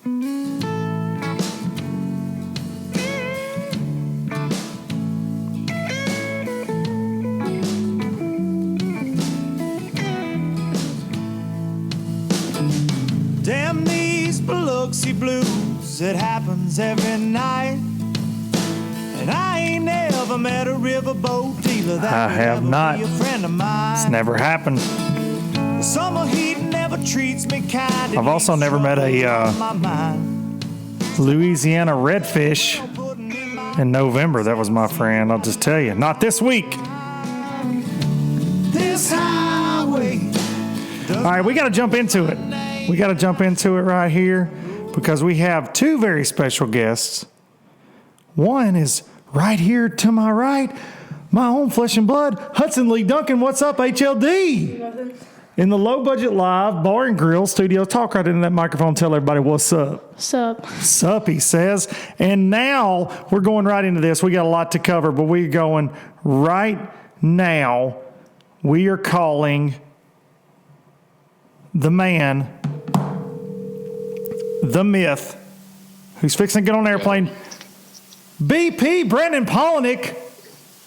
Damn these Biloxi blues, it happens every night. And I ain't never met a riverboat dealer that I have not. be a friend of mine. It's never happened. The summer heat never treats me kind. I've also never met a Louisiana redfish in November. That was my friend. I'll just tell you. Not this week. This highway. All right, we got to jump into it. We got to jump into it right here because we have two very special guests. One is right here to my right, my own flesh and blood, Hudson Dunkin. What's up, HLD? Nothing. In the Low Budget Live Bar and Grill studio. Talk right into that microphone. Tell everybody what's up. Sup. Sup, he says. And now we're going right into this. We got a lot to cover, but we're going right now. We are calling the man, the myth, who's fixing to get on an airplane, BP, Brandon Palaniuk.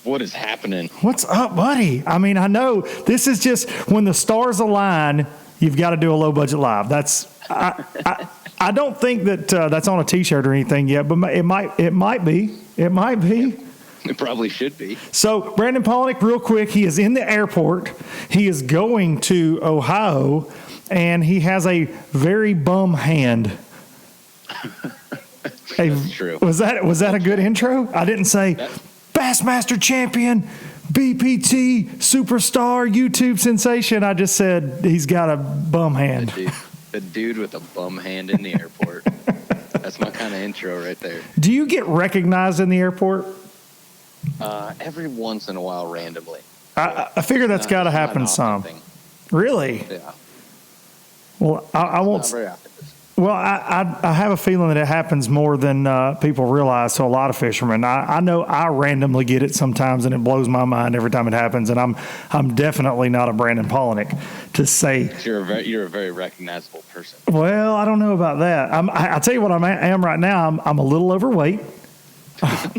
What is happening? What's up, buddy? I mean, I know this is just when the stars align, you've got to do a Low Budget Live. That's I don't think that that's on a T-shirt or anything yet, but it might be. It might be. It probably should be. So, Brandon Palaniuk, real quick, he is in the airport. He is going to Ohio, and he has a very bum hand. That's true. Was that a good intro? I didn't say Bassmaster champion, BPT superstar, YouTube sensation. I just said he's got a bum hand. The dude with a bum hand in the airport. That's my kind of intro right there. Do you get recognized in the airport? Every once in a while, randomly. I figure that's got to happen some. Thing. Really? Yeah. Well, I won't. Not very often. Well, I have a feeling that it happens more than people realize to a lot of fishermen. I know I randomly get it sometimes, and it blows my mind every time it happens. And I'm definitely not a Brandon Palaniuk to say. You're a very recognizable person. Well, I don't know about that. I'll tell you what I am right now. I'm a little overweight.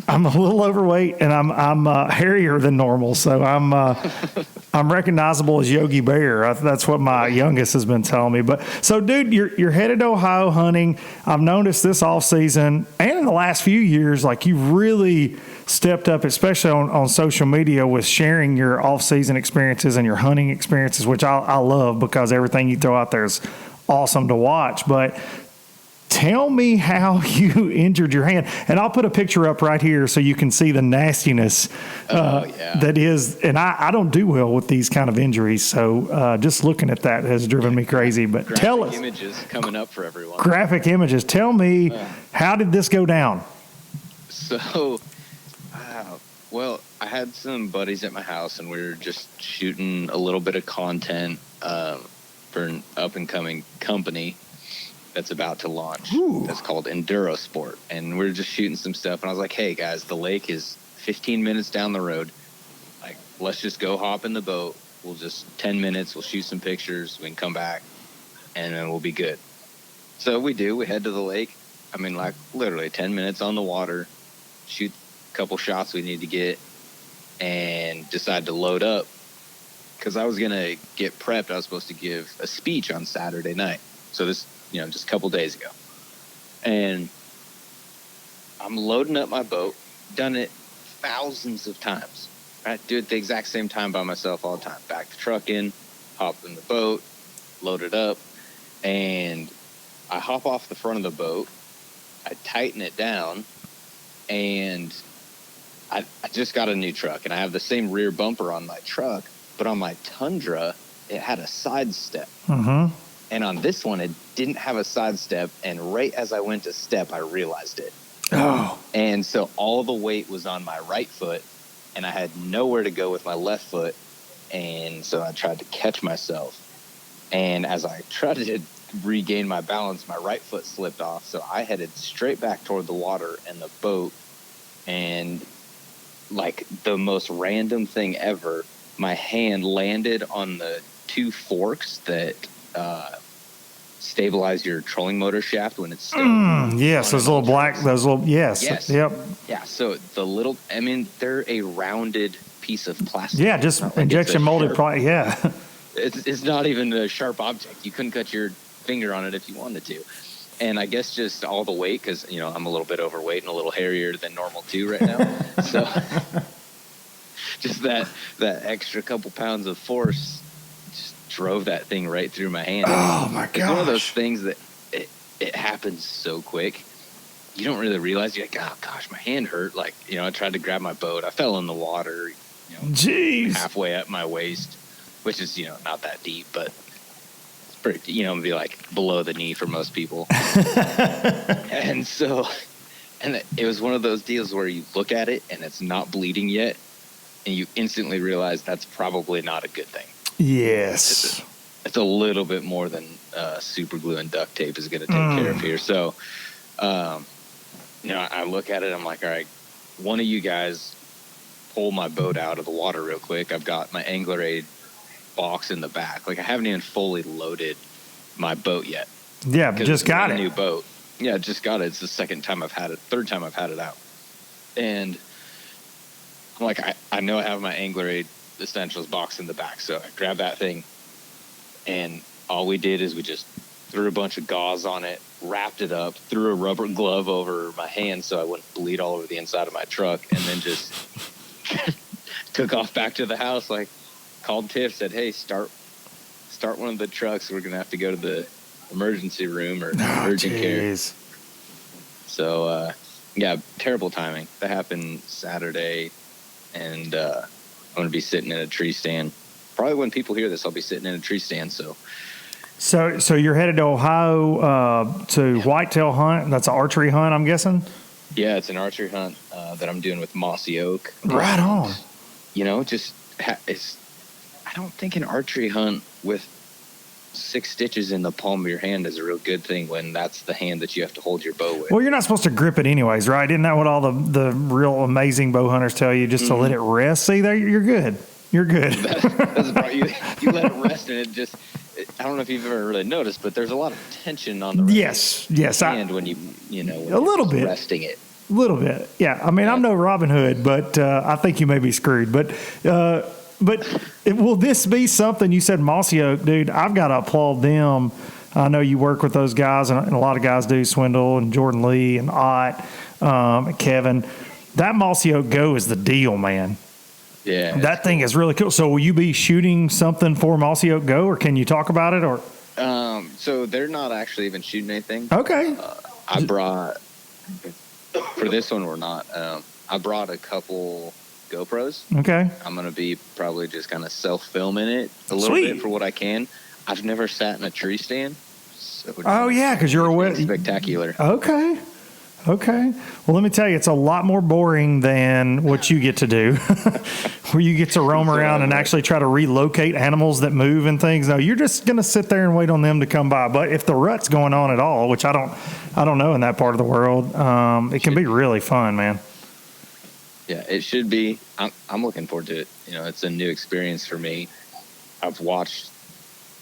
I'm a little overweight, and I'm hairier than normal, so I'm recognizable as Yogi Bear. That's what my youngest has been telling me. But so, dude, you're headed to Ohio hunting. I've noticed this off season and in the last few years, like you've really stepped up, especially on social media, with sharing your off season experiences and your hunting experiences, which I love because everything you throw out there is awesome to watch. But tell me how you injured your hand. And I'll put a picture up right here so you can see the nastiness that is. And I don't do well with these kind of injuries. So just looking at that has driven me crazy. But tell us. Graphic images coming up for everyone. Graphic images. Tell me, how did this go down? So, well, I had some buddies at my house, and we were just shooting a little bit of content for an up-and-coming company that's about to launch. Ooh. That's called Enduro Sport. And we're just shooting some stuff. And I was like, hey, guys, the lake is 15 minutes down the road. Like, let's just go hop in the boat. We'll just 10 minutes. We'll shoot some pictures. We can come back, and then we'll be good. So we do. We head to the lake. I mean, like, literally 10 minutes on the water, shoot a couple shots we need to get, and decide to load up. Because I was going to get prepped. I was supposed to give a speech on Saturday night. So this, just a couple days ago. And I'm loading up my boat, done it thousands of times, right? Do it the exact same time by myself all the time. Back the truck in, hop in the boat, load it up, and I hop off the front of the boat, I tighten it down, and I just got a new truck, and I have the same rear bumper on my truck, but on my Tundra, it had a side step. Mm-hmm. And on this one, it didn't have a side step. And right as I went to step, I realized it. Oh. And so all the weight was on my right foot, and I had nowhere to go with my left foot. And so I tried to catch myself. And as I tried to regain my balance, my right foot slipped off. So I headed straight back toward the water and the boat. And like the most random thing ever, my hand landed on the two forks that stabilize your trolling motor shaft when it's still. Yes, those little black, those little, yes. Yes. Yep. Yeah. So they're a rounded piece of plastic. Yeah, just injection molded. Yeah. It's not even a sharp object. You couldn't cut your finger on it if you wanted to. And I guess just all the weight, because, I'm a little bit overweight and a little hairier than normal too right now. So just that extra couple pounds of force just drove that thing right through my hand. Oh my gosh. It's one of those things that it happens so quick. You don't really realize. You're like, oh gosh, my hand hurt. Like, I tried to grab my boat. I fell in the water, Jeez. halfway up my waist, which is, not that deep, but it's pretty, be like below the knee for most people. And it was one of those deals where you look at it and it's not bleeding yet, and you instantly realize that's probably not a good thing. Yes. It's a little bit more than super glue and duct tape is going to take care of here. So, I look at it, I'm like, all right, one of you guys pull my boat out of the water real quick. I've got my Angler Aid box in the back. Like, I haven't even fully loaded my boat yet. Yeah, just got it. New boat. Yeah, just got it. It's the third time I've had it out. And I'm like, I know I have my Angler Aid Essentials box in the back. So I grabbed that thing, and all we did is we just threw a bunch of gauze on it, wrapped it up, threw a rubber glove over my hand so I wouldn't bleed all over the inside of my truck, and then just took off back to the house. Like, called Tiff, said, hey, start one of the trucks. We're going to have to go to the emergency room or urgent care. So, terrible timing. That happened Saturday, and I'm going to be sitting in a tree stand. Probably when people hear this, I'll be sitting in a tree stand. So you're headed to Ohio to whitetail hunt. That's an archery hunt, I'm guessing? Yeah, it's an archery hunt that I'm doing with Mossy Oak. Right on. I don't think an archery hunt with 6 stitches in the palm of your hand is a real good thing when that's the hand that you have to hold your bow with. Well, you're not supposed to grip it anyways, right? Isn't that what all the real amazing bow hunters tell you, just to let it rest? See, there, you're good. You're good. That's right. You let it rest, and it just... I don't know if you've ever really noticed, but there's a lot of tension on the hand when a little bit resting it. A little bit, yeah. I mean, I'm no Robin Hood, but I think you may be screwed. But will this be something? You said Mossy Oak, dude. I've got to applaud them. I know you work with those guys, and a lot of guys do. Swindle and Jordan Lee and Ott, and Kevin. That Mossy Oak Go is the deal, man. Yeah, that thing is really cool. So will you be shooting something for Mossy Oak Go, or can you talk about it? Or so they're not actually even shooting anything. Okay. I brought for this one. We're not. I brought a couple GoPros. Okay. I'm gonna be probably just kind of self-filming it a little bit for what I can. I've never sat in a tree stand. So because you're aware. Spectacular. Okay. Well, let me tell you, it's a lot more boring than what you get to do, where you get to roam around and actually try to relocate animals that move and things. No, you're just going to sit there and wait on them to come by. But if the rut's going on at all, which I don't know in that part of the world, it can be really fun, man. Yeah, it should be. I'm looking forward to it. It's a new experience for me. I've watched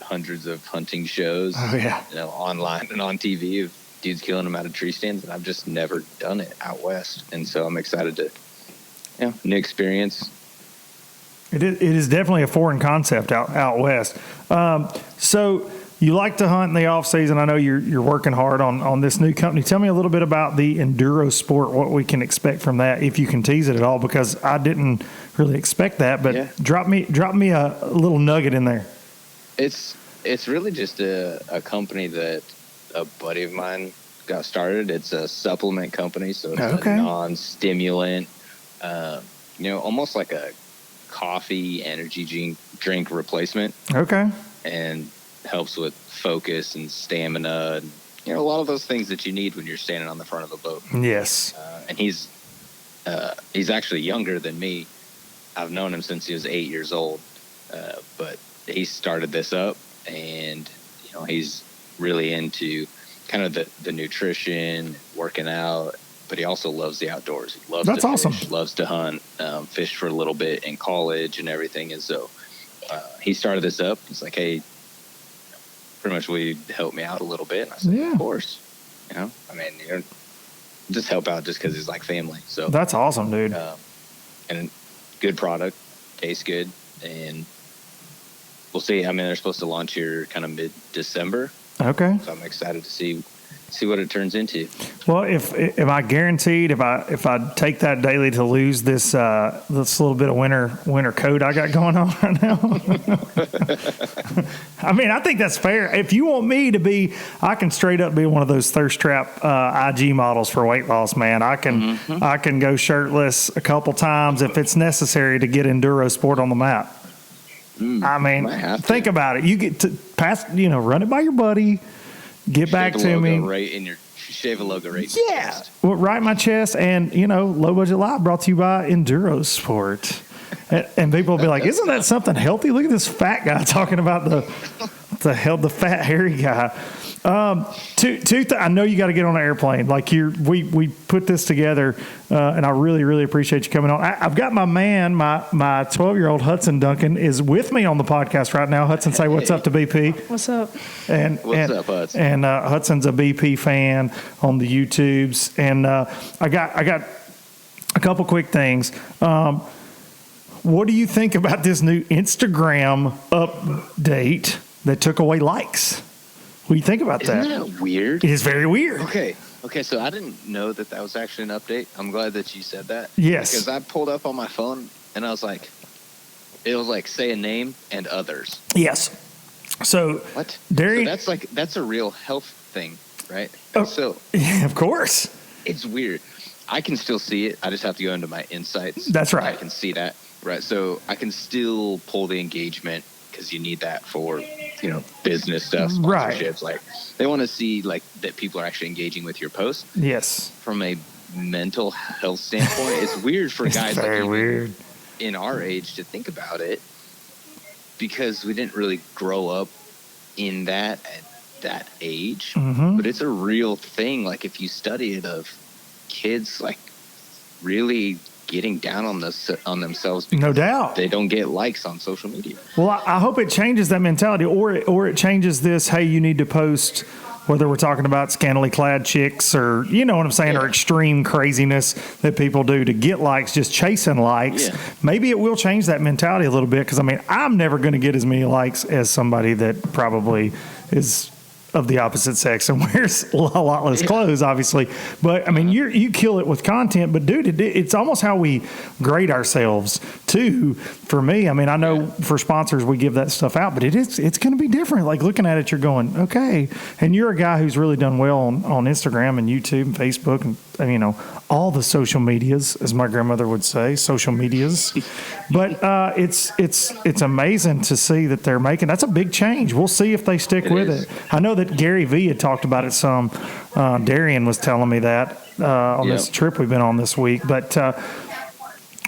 hundreds of hunting shows, online and on TV of dudes killing them out of tree stands, and I've just never done it out west, and so I'm excited to, new experience. It is definitely a foreign concept out west. So you like to hunt in the off season. I know you're working hard on this new company. Tell me a little bit about the enduro sport, what we can expect from that, if you can tease it at all, because I didn't really expect that. But drop me a little nugget in there. It's really just a company that a buddy of mine got started. It's a supplement company, so it's a non-stimulant, almost like a coffee energy drink replacement. Okay. And helps with focus and stamina and, a lot of those things that you need when you're standing on the front of a boat. Yes. And he's actually younger than me. I've known him since he was 8 years old. But he started this up, and, he's really into kind of the nutrition, working out, but he also loves the outdoors. He loves to fish, awesome. Loves to hunt, fished for a little bit in college and everything. And so he started this up. He's like, hey, pretty much will you help me out a little bit? And I said, Yeah. Of course. Just help out just because it's like family. So That's awesome, dude. and good product, tastes good, and we'll see. I mean, they're supposed to launch here kind of mid-December. Okay. So I'm excited to see what it turns into. Well, if am I guaranteed if I take that daily to lose this little bit of winter coat I got going on right now? I mean, I think that's fair. If you want me to be, I can straight up be one of those thirst trap IG models for weight loss, man. I can go shirtless a couple times if it's necessary to get enduro sport on the map. I mean, think about it. You get to pass, run it by your buddy. Get back to me. Shave a logo right in your chest. Well, right in my chest. And, Low Budget Live brought to you by Enduro Sport. And people will be like, isn't that something healthy? Look at this fat guy talking about the fat, hairy guy. I know you got to get on an airplane. Like we put this together, and I really, really appreciate you coming on. I've got my man, my 12-year-old Hudson Dunkin is with me on the podcast right now. Hudson, say what's up to BP. What's up? What's up, Hudson? And Hudson's a BP fan on the YouTubes, and I got a couple quick things. What do you think about this new Instagram update that took away likes? What do you think about that? Isn't that weird? It is very weird. Okay, so I didn't know that was actually an update. I'm glad that you said that. Yes. Because I pulled up on my phone, and I was like, it was like, say a name and others. Yes. So what? Darian, so that's a real health thing, right? So yeah, of course. It's weird. I can still see it. I just have to go into my insights. That's right. I can see that. Right. So I can still pull the engagement because you need that for, business stuff, sponsorships. Right. Like they want to see like that people are actually engaging with your posts. Yes. From a mental health standpoint, it's weird for guys very like weird in our age to think about it because we didn't really grow up in that at that age. Mm-hmm. But it's a real thing. Like if you study it of kids like really getting down on themselves because no doubt they don't get likes on social media. Well, I hope it changes that mentality or it changes this, hey, you need to post, whether we're talking about scantily clad chicks or, you know what I'm saying, or extreme craziness that people do to get likes, just chasing likes. Yeah. Maybe it will change that mentality a little bit because, I'm never going to get as many likes as somebody that probably is of the opposite sex and wears a lot less clothes, obviously. But you kill it with content. But dude, it's almost how we grade ourselves too. For me, I know for sponsors we give that stuff out, but it's going to be different. Like looking at it, you're going, okay. And you're a guy who's really done well on Instagram and YouTube and Facebook and all the social medias, as my grandmother would say, social medias. But it's amazing to see that they're making. That's a big change. We'll see if they stick with it. I know that Gary Vee had talked about it some. Darian was telling me that on this trip we've been on this week. But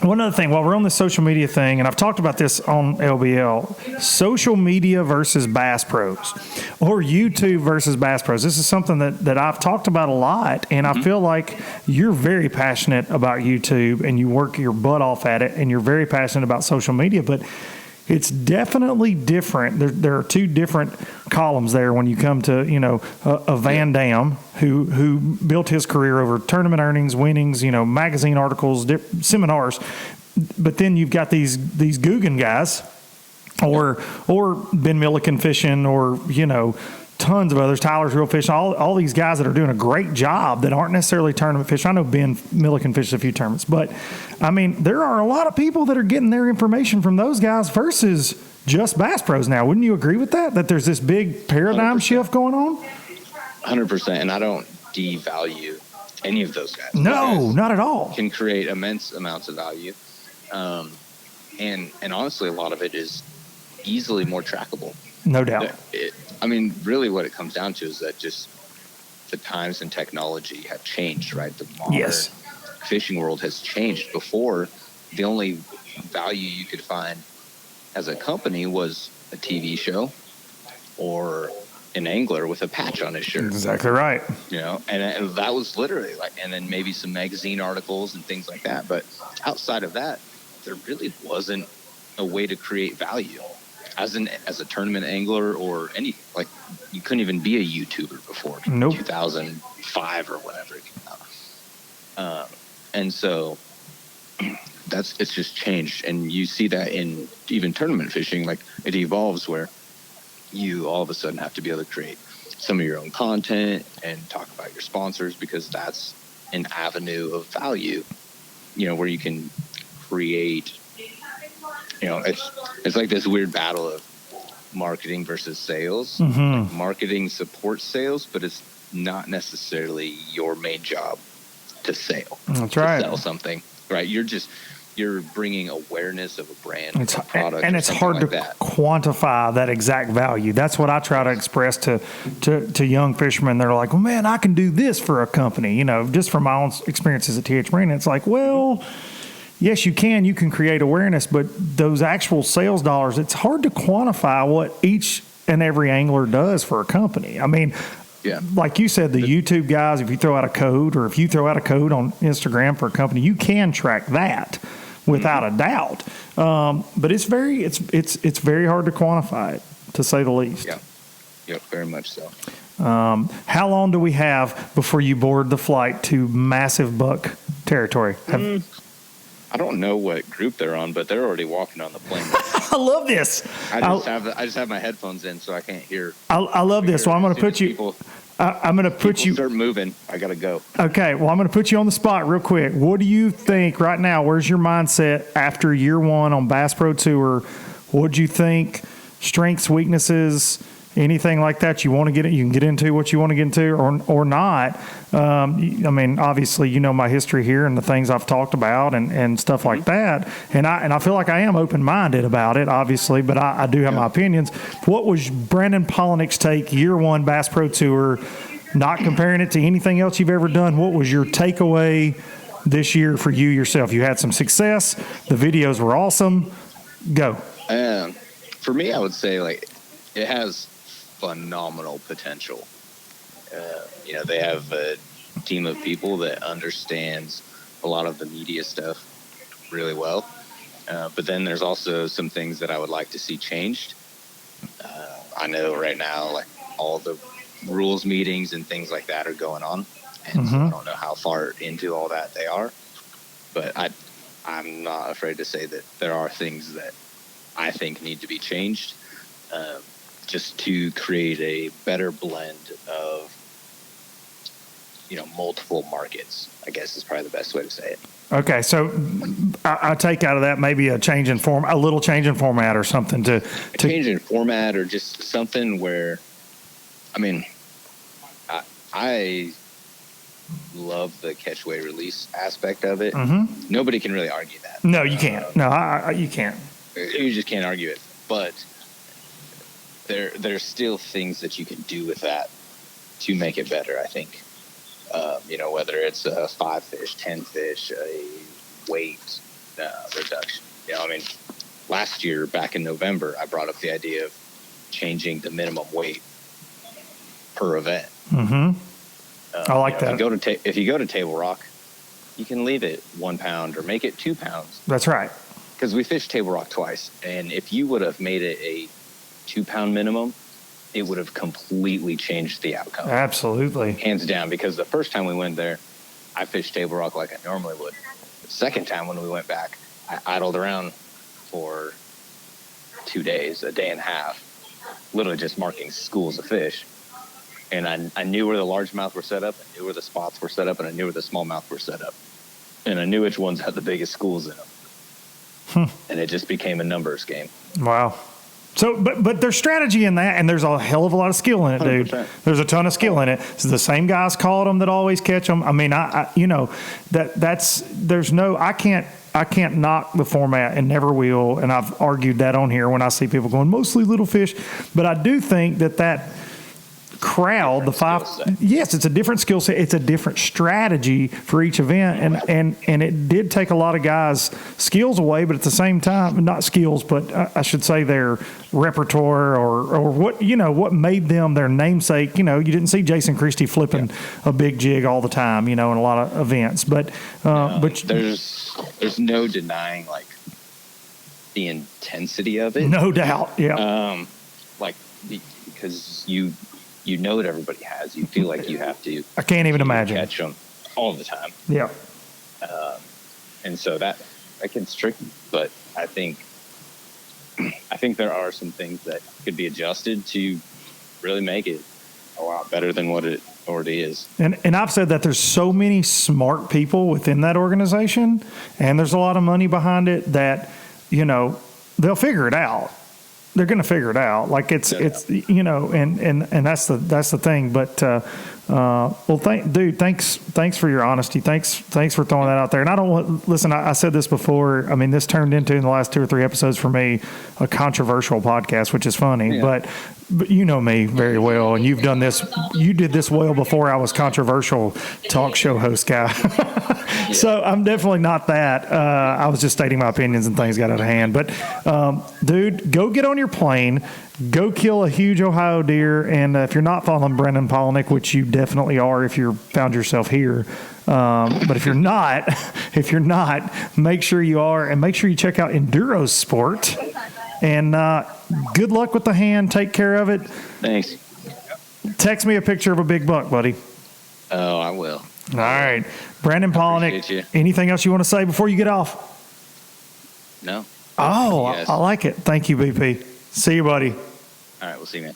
one other thing, while we're on the social media thing, and I've talked about this on LBL, social media versus Bass Pros or YouTube versus Bass Pros. This is something that I've talked about a lot, and I feel like you're very passionate about YouTube and you work your butt off at it, and you're very passionate about social media, but it's definitely different. There are two different columns there when you come to, a Van Dam who built his career over tournament earnings, winnings, magazine articles, seminars. But then you've got these Guggen guys or Ben Milliken fishing or, tons of others, Tyler's Real Fish, all these guys that are doing a great job that aren't necessarily tournament fish. I know Ben Milliken fished a few tournaments, but there are a lot of people that are getting their information from those guys versus just Bass Pros now. Wouldn't you agree with that? That there's this big paradigm 100%. Shift going on? 100%. And I don't devalue any of those guys. No, not at all. Can create immense amounts of value. And honestly, a lot of it is easily more trackable. No doubt. Really what it comes down to is that just the times and technology have changed, right? The modern fishing world has changed. Before, the only value you could find as a company was a TV show or an angler with a patch on his shirt. Exactly right. And that was literally and then maybe some magazine articles and things like that. But outside of that, there really wasn't a way to create value. as a tournament angler or any, like, you couldn't even be a YouTuber before Nope. 2005 or whatever it came out. And so it's just changed, and you see that in even tournament fishing. Like, it evolves where you all of a sudden have to be able to create some of your own content and talk about your sponsors, because that's an avenue of value, where you can create, it's like this weird battle of marketing versus sales. Mm-hmm. Like, marketing supports sales, but it's not necessarily your main job to sell. That's to right. Sell something, right? You're bringing awareness of a brand, a product, and it's hard to quantify that exact value. That's what I try to express to young fishermen. They're like, well, man, I can do this for a company, just from my own experiences at TH Marine. It's like, well, yes, you can create awareness, but those actual sales dollars, it's hard to quantify what each and every angler does for a company. I mean, yeah, like you said, the YouTube guys, if you throw out a code, or if you throw out a code on Instagram for a company, you can track that without a doubt. But it's very hard to quantify it, to say the least. Yeah. Yep, very much so. How long do we have before you board the flight to massive buck territory? I don't know what group they're on, but they're already walking on the plane. I love this. I just have my headphones in, so I can't hear. I love this. So I'm going to put you. I'm going to put you. Start moving. I got to go. Okay. Well, I'm going to put you on the spot real quick. What do you think right now? Where's your mindset after year one on Bass Pro Tour? What do you think? Strengths, weaknesses, anything like that you want to get? You can get into what you want to get into, or not. I mean, obviously, my history here and the things I've talked about and stuff like that. And I feel like I am open-minded about it, obviously, but I do have my opinions. What was Brandon Palaniuk's take year one Bass Pro Tour, not comparing it to anything else you've ever done? What was your takeaway this year for you yourself? You had some success. The videos were awesome. Go. For me, I would say, like, it has phenomenal potential. They have a team of people that understands a lot of the media stuff really well. But then there's also some things that I would like to see changed. I know right now, like, all the rules meetings and things like that are going on. And so I don't know how far into all that they are. But I'm not afraid to say that there are things that I think need to be changed, just to create a better blend of, multiple markets, I guess is probably the best way to say it. Okay, so I take out of that maybe a little change in format or something to change in format, or just something where, I mean, I love the catch, weigh, release aspect of it. Mm-hmm. Nobody can really argue that. No, you can't. No, you can't. You just can't argue it. But there's still things that you can do with that to make it better, I think. Whether it's a 5 fish, 10 fish, a weight reduction. Last year, back in November, I brought up the idea of changing the minimum weight per event. Mm-hmm. I like that. If you go to Table Rock, you can leave it 1 pound or make it 2 pounds. That's right. Because we fished Table Rock twice, and if you would have made it a 2 pound minimum, it would have completely changed the outcome. Absolutely. Hands down, because the first time we went there, I fished Table Rock like I normally would. The second time when we went back, I idled around for 2 days, a day and a half, literally just marking schools of fish. And I knew where the largemouth were set up, I knew where the spots were set up, and I knew where the smallmouth were set up. And I knew which ones had the biggest schools in them. And it just became a numbers game. Wow. So, but there's strategy in that, and there's a hell of a lot of skill in it, dude. 100%. There's a ton of skill in it. It's the same guys caught them that always catch them. I mean, I can't knock the format and never will, and I've argued that on here when I see people going mostly little fish, but I do think that crowd, yes, it's a different skill set. It's a different strategy for each event, and it did take a lot of guys' skills away, but at the same time, not skills, but I should say their repertoire or what made them their namesake. You didn't see Jason Christie flipping a big jig all the time, in a lot of events, but there's no denying, like, the intensity of it. No doubt. Yeah. Like, because you know that everybody has. You feel like you have to. I can't even imagine. Catch them all the time. Yeah. And so that gets tricky. But I think there are some things that could be adjusted to really make it a lot better than what it already is. And I've said that there's so many smart people within that organization, and there's a lot of money behind it that, you know, they'll figure it out. They're going to figure it out. Like it's you know, and that's the thing. But well, thanks for your honesty. Thanks for throwing that out there. And I don't want, listen, I said this before. I mean, this turned into, in the last 2 or 3 episodes for me, a controversial podcast, which is funny. Yeah. But you know me very well, and you've done this. You did this well before I was controversial talk show host guy. So I'm definitely not that. I was just stating my opinions and things got out of hand. But, dude, go get on your plane. Go kill a huge Ohio deer. And if you're not following Brendan Palaniuk, which you definitely are if you found yourself here, but if you're not, make sure you are. And make sure you check out Enduro Sport. And good luck with the hand. Take care of it. Thanks. Text me a picture of a big buck, buddy. Oh, I will. All right. Brandon Palaniuk, anything else you want to say before you get off? No. Oh, I like it. Thank you, BP. See you, buddy. All right, we'll see you, man.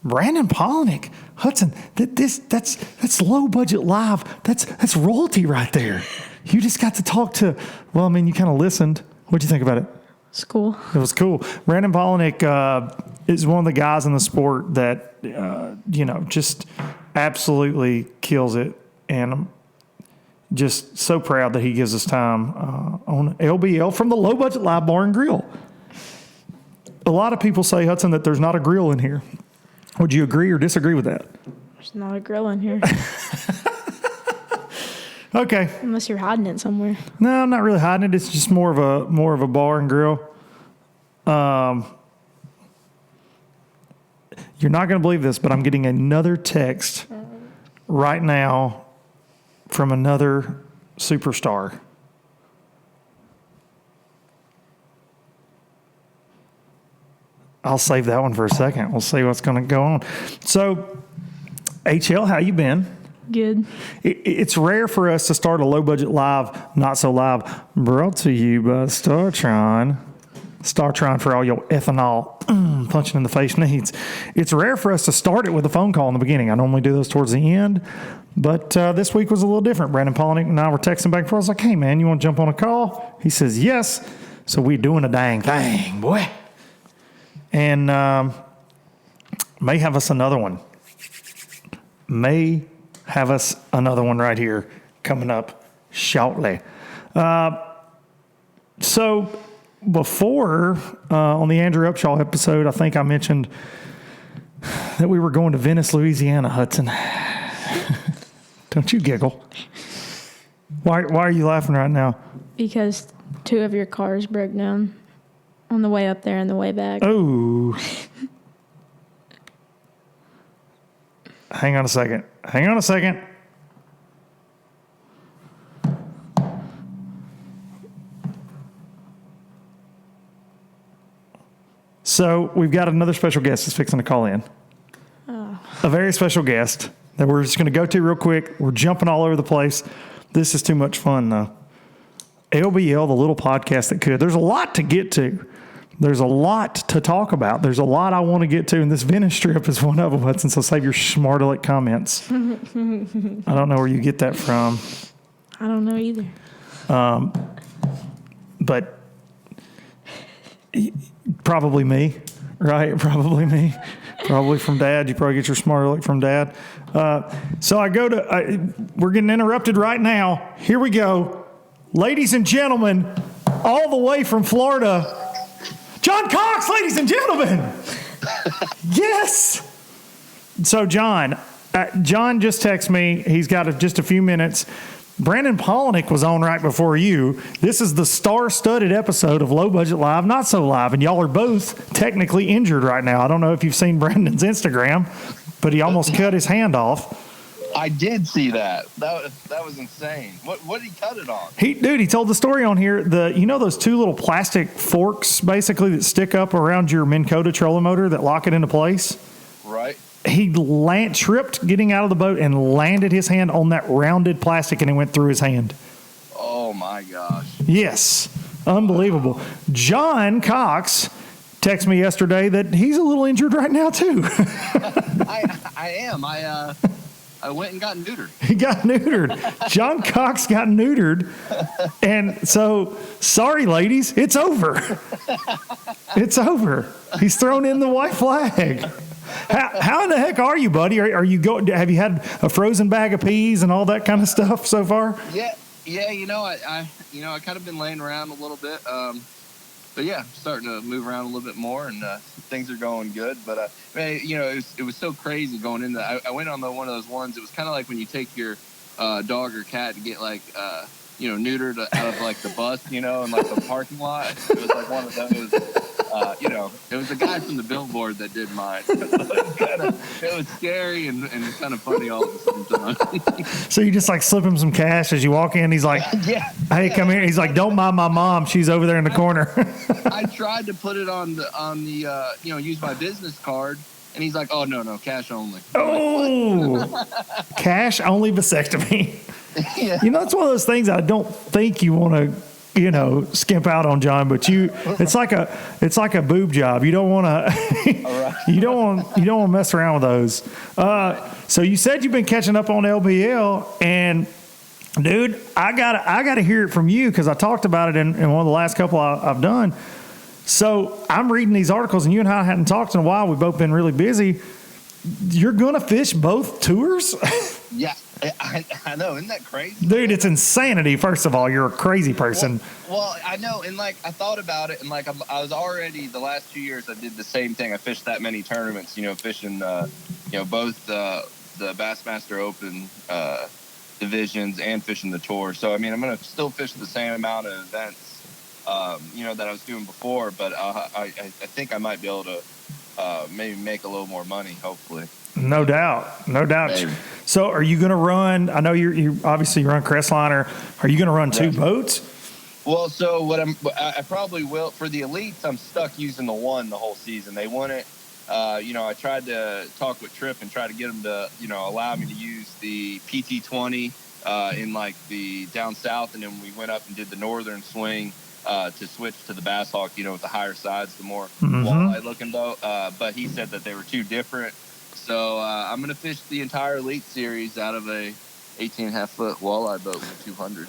Brandon Palaniuk, Hudson, that's low budget live. That's royalty right there. You just got to talk to, well, I mean, you kind of listened. What'd you think about it? It's cool. It was cool. Brandon Palaniuk is one of the guys in the sport that, you know, just absolutely kills it. And I'm just so proud that he gives us time on LBL from the Low Budget Live Bar and Grill. A lot of people say, Hudson, that there's not a grill in here. Would you agree or disagree with that? There's not a grill in here. Okay. Unless you're hiding it somewhere. No, I'm not really hiding it. It's just more of a bar and grill. You're not going to believe this, but I'm getting another text right now from another superstar. I'll save that one for a second. We'll see what's going to go on. So, HL, how you been? Good. It's rare for us to start a low budget live, not so live, brought to you by StarTron. StarTron for all your ethanol punching in the face needs. It's rare for us to start it with a phone call in the beginning. I normally do those towards the end, but this week was a little different. Brandon Palaniuk and I were texting back and forth. I was like, hey, man, you want to jump on a call? He says, yes. So we doing a dang thing, boy. And may have us another one. May have us another one right here coming up shortly. So before, on the Andrew Upshaw episode, I think I mentioned that we were going to Venice, Louisiana, Hudson. Don't you giggle. Why are you laughing right now? Because 2 of your cars broke down on the way up there and the way back. Oh. Hang on a second. So we've got another special guest that's fixing to call in. Oh. A very special guest that we're just going to go to real quick. We're jumping all over the place. This is too much fun, though. LBL, the little podcast that could. There's a lot to get to. There's a lot to talk about. There's a lot I want to get to, and this Venice trip is one of them, Hudson, so save your smart aleck comments. I don't know where you get that from. I don't know either. But probably me, right? Probably me. Probably from Dad. You probably get your smart aleck from Dad. So I go to, we're getting interrupted right now. Here we go. Ladies and gentlemen, all the way from Florida, John Cox, ladies and gentlemen. Yes. So, John just texted me. He's got just a few minutes. Brandon Palaniuk was on right before you. This is the star-studded episode of Low Budget Live, Not So Live, and y'all are both technically injured right now. I don't know if you've seen Brandon's Instagram, but he almost cut his hand off. I did see that. That was insane. What did he cut it on? He told the story on here. Those two little plastic forks basically that stick up around your Minn Kota trolling motor that lock it into place. Right. He tripped getting out of the boat and landed his hand on that rounded plastic, and it went through his hand. Oh my gosh. Yes, unbelievable. John Cox texted me yesterday that he's a little injured right now too. I am. I went and got neutered. He got neutered. John Cox got neutered. And so, sorry, ladies, it's over. It's over. He's thrown in the white flag. How in the heck are you, buddy? Are you have you had a frozen bag of peas and all that kind of stuff so far? Yeah. I kind of been laying around a little bit. But yeah, starting to move around a little bit more, and things are going good. But man, it was so crazy going in. I went on one of those ones. It was kind of like when you take your dog or cat to get neutered out of like the bus, in like the parking lot. It was like one of those. It was the guy from the billboard that did mine. It was scary and kind of funny all at the same time. So you just like slip him some cash as you walk in. He's like, yeah. Hey, come here. He's like, don't mind my mom. She's over there in the corner. I tried to put it on the use my business card. And he's like, oh, no, cash only. Oh, cash only vasectomy. Yeah. It's one of those things I don't think you want to, skimp out on, John, but it's like a boob job. You don't want to, you don't want to mess around with those. So you said you've been catching up on LBL, and dude, I gotta hear it from you, because I talked about it in one of the last couple I've done. So I'm reading these articles, and you and I hadn't talked in a while. We've both been really busy. You're going to fish both tours? Yeah, I know. Isn't that crazy? Dude, it's insanity. First of all, you're a crazy person. Well, I know. And I thought about it, and I was already, the last 2 years, I did the same thing. I fished that many tournaments, fishing, both the Bassmaster Open divisions and fishing the tour. So, I'm going to still fish the same amount of events. That I was doing before, but I think I might be able to maybe make a little more money, hopefully. No doubt. Maybe. So are you going to run, I know you obviously run Crestliner, are you going to run two boats? Well, so I probably will. For the elites, I'm stuck using the one the whole season. They want it. I tried to talk with Tripp and try to get them to, allow me to use the PT20 in the down south, and then we went up and did the northern swing to switch to the Bass Hawk, with the higher sides, the more walleye looking boat. But he said that they were too different. So I'm going to fish the entire Elite Series out of a 18.5-foot walleye boat with 200.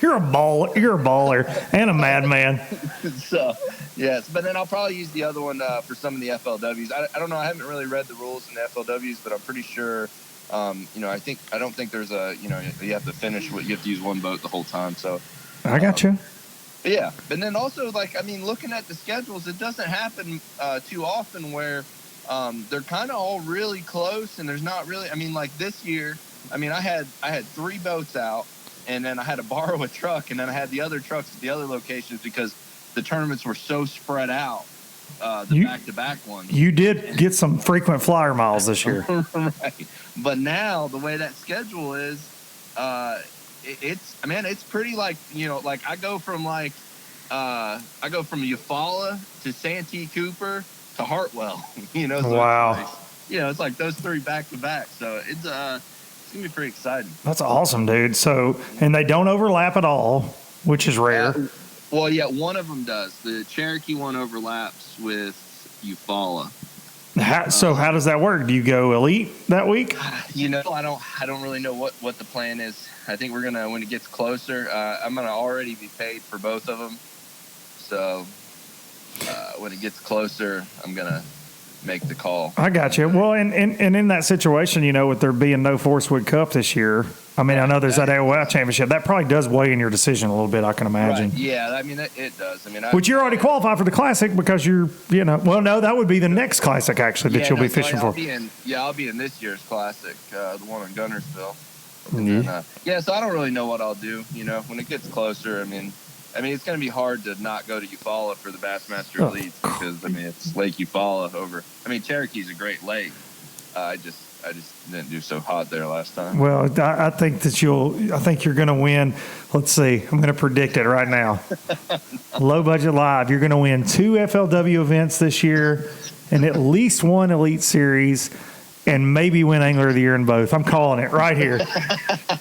You're a baller and a madman. So, yes. But then I'll probably use the other one for some of the FLWs. I don't know. I haven't really read the rules in the FLWs, but I'm pretty sure, I don't think there's you have to finish you have to use one boat the whole time. So I got you. Yeah. And then also, looking at the schedules, it doesn't happen too often where they're kind of all really close, and there's not really, this year, I had 3 boats out, and then I had to borrow a truck, and then I had the other trucks at the other locations because the tournaments were so spread out, back-to-back ones. You did get some frequent flyer miles this year. Right. But now, the way that schedule is, it's pretty I go from Eufaula to Santee Cooper to Hartwell, So wow. It's like those 3 back-to-back. So it's going to be pretty exciting. That's awesome, dude. So, and they don't overlap at all, which is rare. Well, yeah, one of them does. The Cherokee one overlaps with Eufaula. How does that work? Do you go elite that week? I don't really know what the plan is. I think we're gonna, when it gets closer, I'm gonna already be paid for both of them. So when it gets closer, I'm gonna make the call. I got you. Well, and in that situation, with there being no Forcewood Cup this year, I know there's that AOL championship. That probably does weigh in your decision a little bit, I can imagine. Right. Yeah, it does. Which you're already qualified for the Classic because you're, well, no, that would be the next Classic, actually, that you'll be fishing for. I'll be in this year's Classic, the one in Gunnersville. And, so I don't really know what I'll do, when it gets closer. It's going to be hard to not go to Eufaula for the Bassmaster Elites because, it's Lake Eufaula over. Cherokee's a great lake. I just didn't do so hot there last time. Well, I think that I think you're going to win. Let's see. I'm going to predict it right now. Low Budget Live. You're going to win 2 FLW events this year and at least 1 Elite Series and maybe win Angler of the Year in both. I'm calling it right here.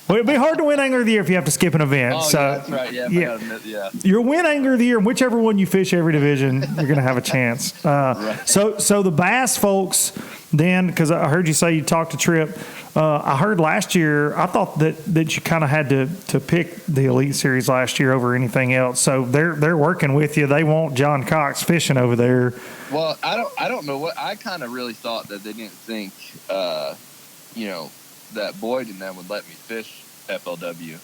Well, it'd be hard to win Angler of the Year if you have to skip an event. Oh, so, yeah, that's right. Yeah. You'll win Angler of the Year, and whichever one you fish every division, you're going to have a chance. Right. So the bass folks, then, because I heard you say you talked to Tripp. I heard last year, I thought that you kind of had to pick the Elite Series last year over anything else. So they're working with you. They want John Cox fishing over there. Well, I don't know what I kind of really thought that they didn't think, that Boyd and them would let me fish FLW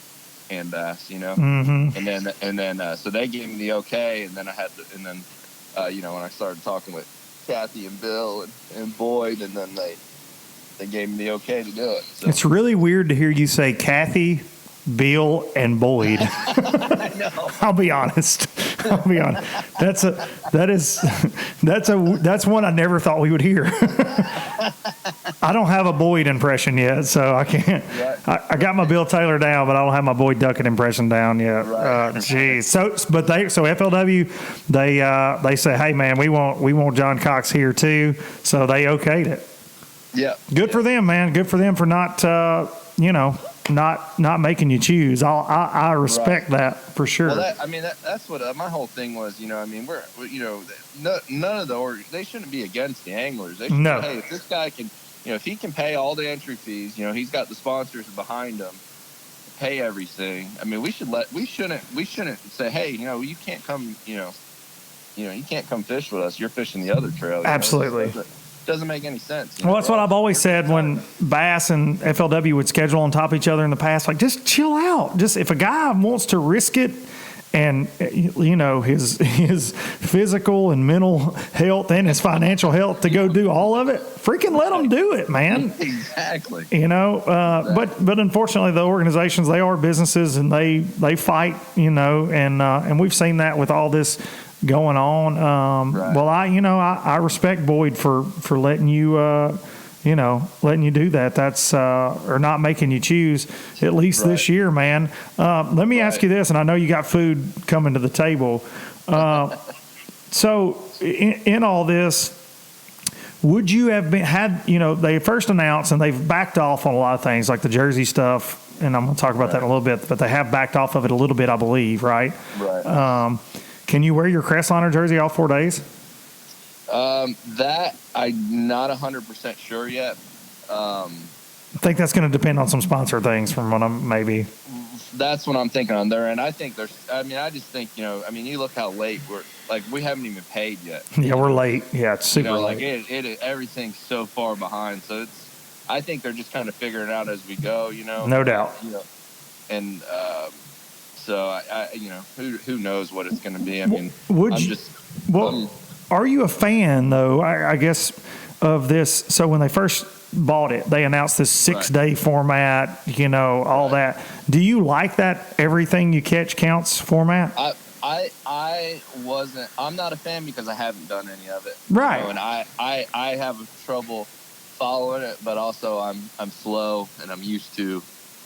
and bass, Mm-hmm. and then so they gave me the okay, and then when I started talking with Kathy and Bill and Boyd, and then they gave me the okay to do it. So. It's really weird to hear you say Kathy, Bill, and Boyd. I know. I'll be honest. That's one I never thought we would hear. I don't have a Boyd impression yet, so I can't. Right. I got my Bill Taylor down, but I don't have my Boyd Duckett impression down yet. Right. Geez. So FLW, they say, hey man, we want John Cox here too. So they okayed it. Yeah. Good for them, man. Good for them for not not making you choose. I respect that for sure. Well, that's what my whole thing was. None of they shouldn't be against the anglers. They should No. say, hey, if this guy can, if he can pay all the entry fees, he's got the sponsors behind him, pay everything. We shouldn't say, hey, you can't come, you can't come fish with us. You're fishing the other trail. Absolutely. Doesn't make any sense. Well, that's what I've always said when Bass and FLW would schedule on top of each other in the past. Like, just chill out. Just if a guy wants to risk it, and his physical and mental health and his financial health to go do all of it, freaking let him do it, man. Exactly. But unfortunately, the organizations, they are businesses and they fight. And we've seen that with all this going on. Right. Well, I respect Boyd for letting you letting you do that. That's or not making you choose at least this year, man. Let me ask you this, and I know you got food coming to the table. So in all this, would you have they first announced and they've backed off on a lot of things like the jersey stuff, and I'm going to talk about that in a little bit, but they have backed off of it a little bit, I believe, right? Right. Can you wear your Crestliner jersey all 4 days? That I'm not 100% sure yet. I think that's going to depend on some sponsor things from what maybe. That's what I'm thinking on there. And I think I just think, you look how late we haven't even paid yet. Yeah, we're late. Yeah, it's super late. Everything's so far behind. So I think they're just kind of figuring it out as we go, No doubt. And, so who knows what it's going to be? Are you a fan though? I guess of this. So when they first bought it, they announced this 6-day format. All that. Do you like that everything you catch counts format? I wasn't. I'm not a fan because I haven't done any of it. Right. And I have trouble following it, but also I'm slow and I'm used to.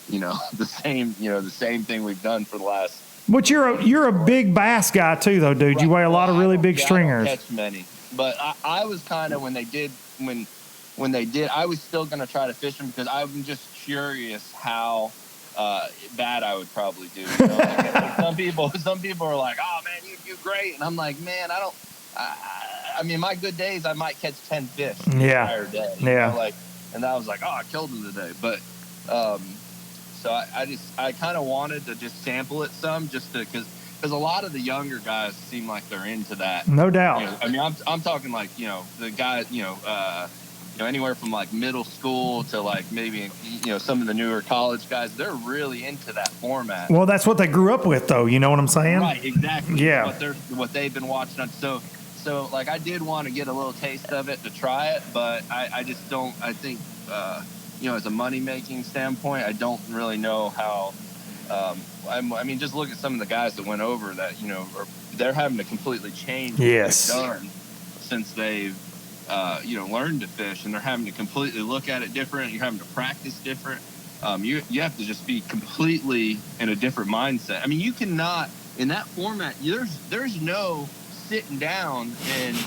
The same thing we've done for the last. But you're a big bass guy too, though, dude. Right. You weigh a lot of really big stringers. I don't catch many, but I was kind of when they did, I was still gonna try to fish them because I'm just curious how bad I would probably do. Some people are like, "Oh man, you do great," and I'm like, "Man, I don't." My good days, I might catch 10 fish the entire day. And I was like, "Oh, I killed them today," but. So I kind of wanted to just sample it some just to because a lot of the younger guys seem like they're into that. No doubt. I'm talking like the guys anywhere from like middle school to like maybe some of the newer college guys, they're really into that format. Well, that's what they grew up with, though. You know what I'm saying? Right. Exactly. Yeah. What they've been watching. So like I did want to get a little taste of it to try it, but I just don't. I think. As a money-making standpoint, I don't really know how. Just look at some of the guys that went over that. They're having to completely change what they've done since they've learn to fish, and they're having to completely look at it different. You're having to practice different. You have to just be completely in a different mindset. I mean, you cannot in that format. There's no sitting down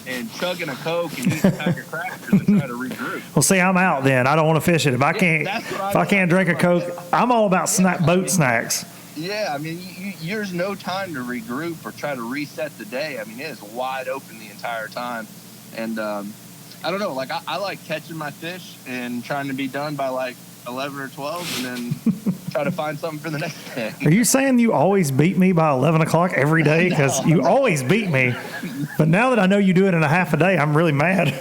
and chugging a Coke and eating a pack of crackers and try to regroup. Well, see, I'm out then. I don't want to fish it. If I can't drink a Coke, I'm all about boat snacks. Yeah, I mean, there's no time to regroup or try to reset the day. I mean, it is wide open the entire time. And I don't know, like I like catching my fish and trying to be done by like 11 or 12 and then try to find something for the next day. Are you saying you always beat me by 11 o'clock every day? Because you always beat me. But now that I know you do it in a half a day, I'm really mad.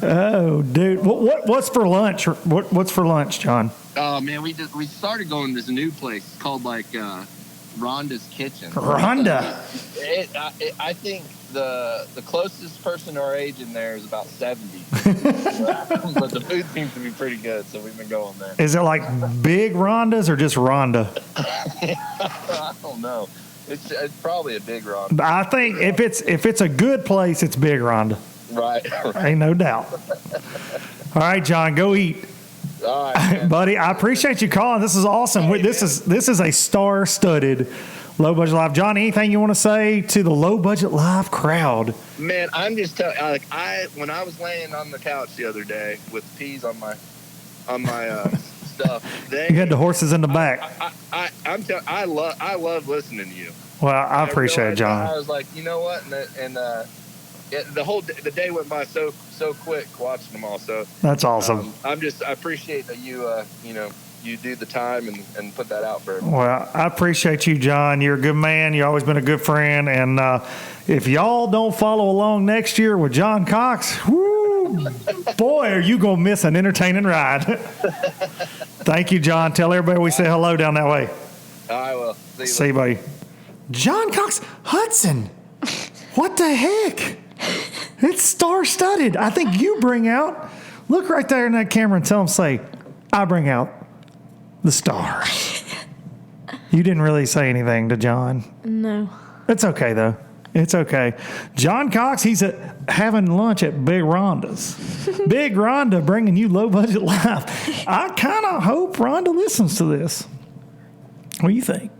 Oh, dude. What's for lunch? What's for lunch, John? Oh, man, we started going to this new place called like Rhonda's Kitchen. Rhonda? I think the closest person our age in there is about 70. But the food seems to be pretty good, so we've been going there. Is it like big Rhondas or just Rhonda? I don't know. It's probably a big Rhonda. I think if it's a good place, it's big Rhonda. Right. Ain't no doubt. All right, John, go eat. All right, buddy. I appreciate you calling. This is awesome. Hey, this is a star-studded Low Budget Live. John, anything you want to say to the Low Budget Live crowd? Man, I'm just telling. When I was laying on the couch the other day with peas on my stuff, you had the horses in the back. I love listening to you. Well, I appreciate it, John. I was like, you know what, the day went by so quick watching them all. So that's awesome. I appreciate that you do the time and put that out for everyone. Well, I appreciate you, John. You're a good man. You've always been a good friend. And if y'all don't follow along next year with John Cox, whoo, boy, are you going to miss an entertaining ride. Thank you, John. Tell everybody we say hello down that way. I will. See you, buddy. John Cox, Hudson. What the heck? It's star-studded. I think you bring out, look right there in that camera and tell them, say, I bring out the star. You didn't really say anything to John. No. It's okay, though. It's okay. John Cox, he's having lunch at Big Rhonda's. Big Rhonda bringing you Low Budget Live. I kind of hope Rhonda listens to this. What do you think?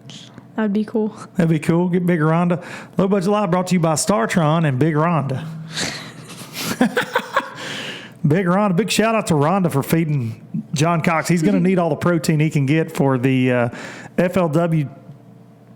That'd be cool. That'd be cool. Get Big Rhonda. Low Budget Live brought to you by StarTron and Big Rhonda. Big Rhonda. Big shout out to Rhonda for feeding John Cox. He's going to need all the protein he can get for the FLW,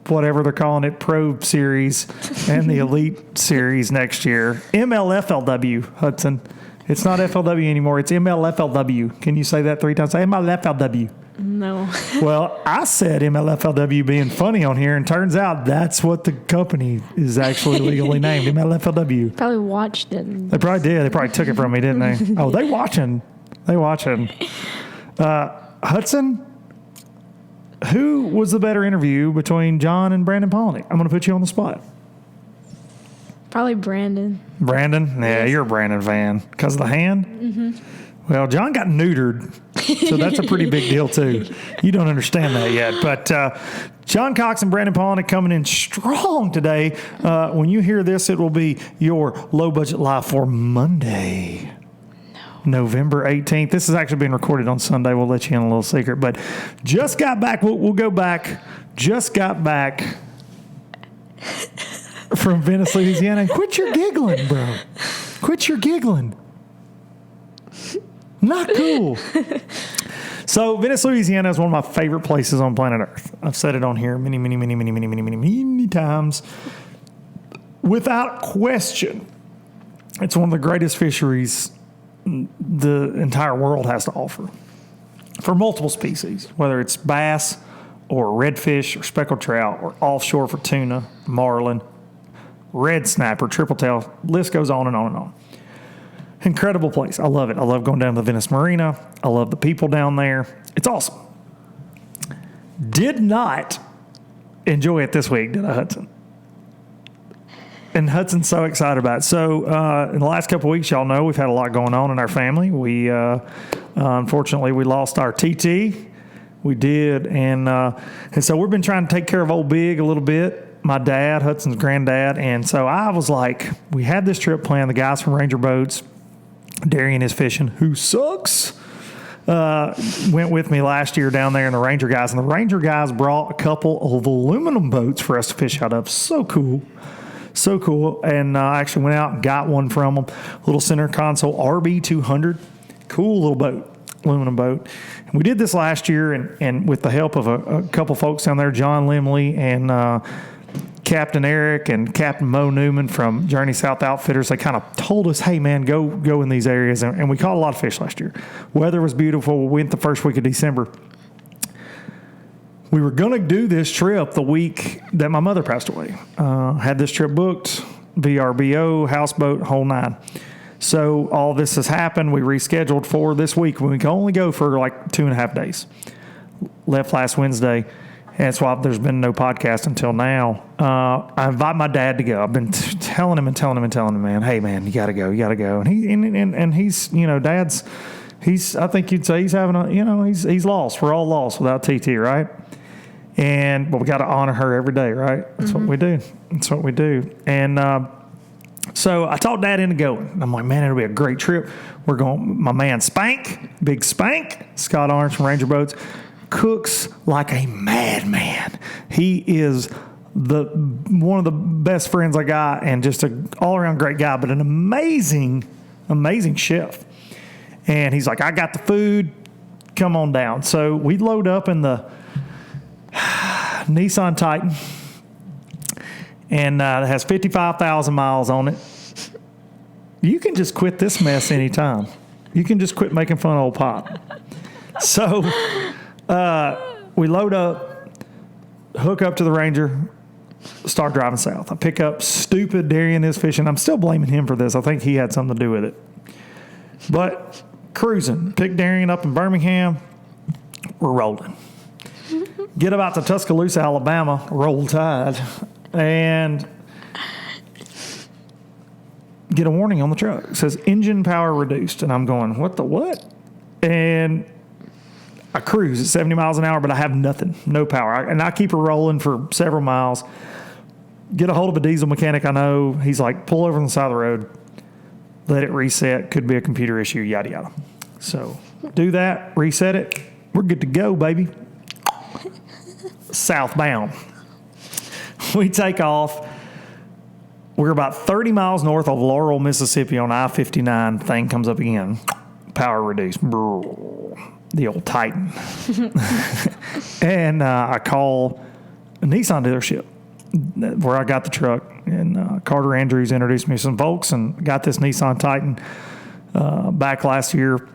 whatever they're calling it, Pro Series and the Elite Series next year. MLFLW, Hudson. It's not FLW anymore. It's MLFLW. Can you say that 3 times? Say MLFLW. No. Well, I said MLFLW being funny on here, and turns out that's what the company is actually legally named, MLFLW. Probably watched it. They probably did. They probably took it from me, didn't they? Oh, they watching. Hudson, who was the better interview between John and Brandon Palaniuk? I'm going to put you on the spot. Probably Brandon. Brandon? Yeah, you're a Brandon fan. Because of the hand? Mm-hmm. Well, John got neutered, so that's a pretty big deal, too. You don't understand that yet. But John Cox and Brandon Palaniuk coming in strong today. When you hear this, it will be your Low Budget Live for Monday, November 18th. This is actually being recorded on Sunday. We'll let you in a little secret. But just got back. We'll go back. Just got back from Venice, Louisiana. And quit your giggling, bro. Quit your giggling. Not cool. So Venice, Louisiana is one of my favorite places on planet Earth. I've said it on here many times. Without question, it's one of the greatest fisheries the entire world has to offer for multiple species, whether it's bass or redfish or speckled trout or offshore for tuna, marlin, red snapper, triple tail. List goes on and on and on. Incredible place. I love it. I love going down to the Venice Marina. I love the people down there. It's awesome. Did not enjoy it this week, did I, Hudson? And Hudson's so excited about it. So in the last couple of weeks, y'all know we've had a lot going on in our family. We unfortunately, we lost our TT. We did. And so we've been trying to take care of old Big a little bit. my dad, Hudson's granddad. And so I was like, we had this trip planned. The guys from Ranger Boats, Darian is fishing, who sucks, went with me last year down there, and the Ranger guys. And the Ranger guys brought a couple of aluminum boats for us to fish out of. So cool. So cool. And I actually went out and got one from them. Little center console RB200. Cool little boat, aluminum boat. And we did this last year, and with the help of a couple folks down there, John Limley and Captain Eric and Captain Mo Newman from Journey South Outfitters, they kind of told us, hey, man, go in these areas. And we caught a lot of fish last year. Weather was beautiful. We went the first week of December. We were going to do this trip the week that my mother passed away. Had this trip booked, VRBO, houseboat, whole nine. So all this has happened. We rescheduled for this week when we can only go for like 2.5 days. Left last Wednesday. And that's why there's been no podcast until now. I invite my dad to go. I've been telling him, man, hey, man, you got to go. And he's, Dad's, I think you'd say he's having he's lost. We're all lost without TT, right? But we got to honor her every day, right? That's what we do. And so I talked Dad into going. I'm like, man, it'll be a great trip. We're going, my man Spank, Big Spank, Scott Orange from Ranger Boats, cooks like a madman. He is one of the best friends I got, and just an all-around great guy, but an amazing chef. And he's like, I got the food. Come on down. So we load up in the Nissan Titan, and it has 55,000 miles on it. You can just quit this mess anytime. You can just quit making fun of old Pop. So we load up, hook up to the Ranger, start driving south. I pick up stupid Darian is fishing. I'm still blaming him for this. I think he had something to do with it. But cruising, pick Darian up in Birmingham, we're rolling. Get about to Tuscaloosa, Alabama, roll tide, and get a warning on the truck. It says engine power reduced, and I'm going, what the what? And I cruise at 70 miles an hour, but I have nothing, no power. And I keep her rolling for several miles. Get a hold of a diesel mechanic I know. He's like, pull over on the side of the road, let it reset. Could be a computer issue, yada, yada. So do that, reset it. We're good to go, baby. Southbound. We take off. We're about 30 miles north of Laurel, Mississippi on I-59. Thing comes up again. Power reduced. The old Titan. And I call a Nissan dealership where I got the truck. And Carter Andrews introduced me to some folks and got this Nissan Titan back last year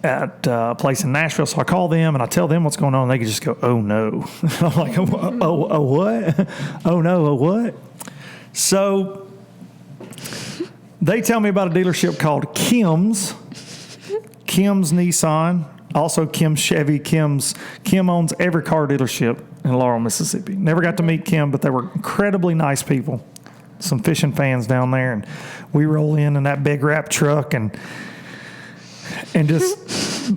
at a place in Nashville. So I call them and I tell them what's going on. And they can just go, oh, no. I'm like, oh, what? Oh, no, oh, what? So they tell me about a dealership called Kim's Nissan, also Kim's Chevy. Kim owns every car dealership in Laurel, Mississippi. Never got to meet Kim, but they were incredibly nice people. Some fishing fans down there, and we roll in that big wrap truck and just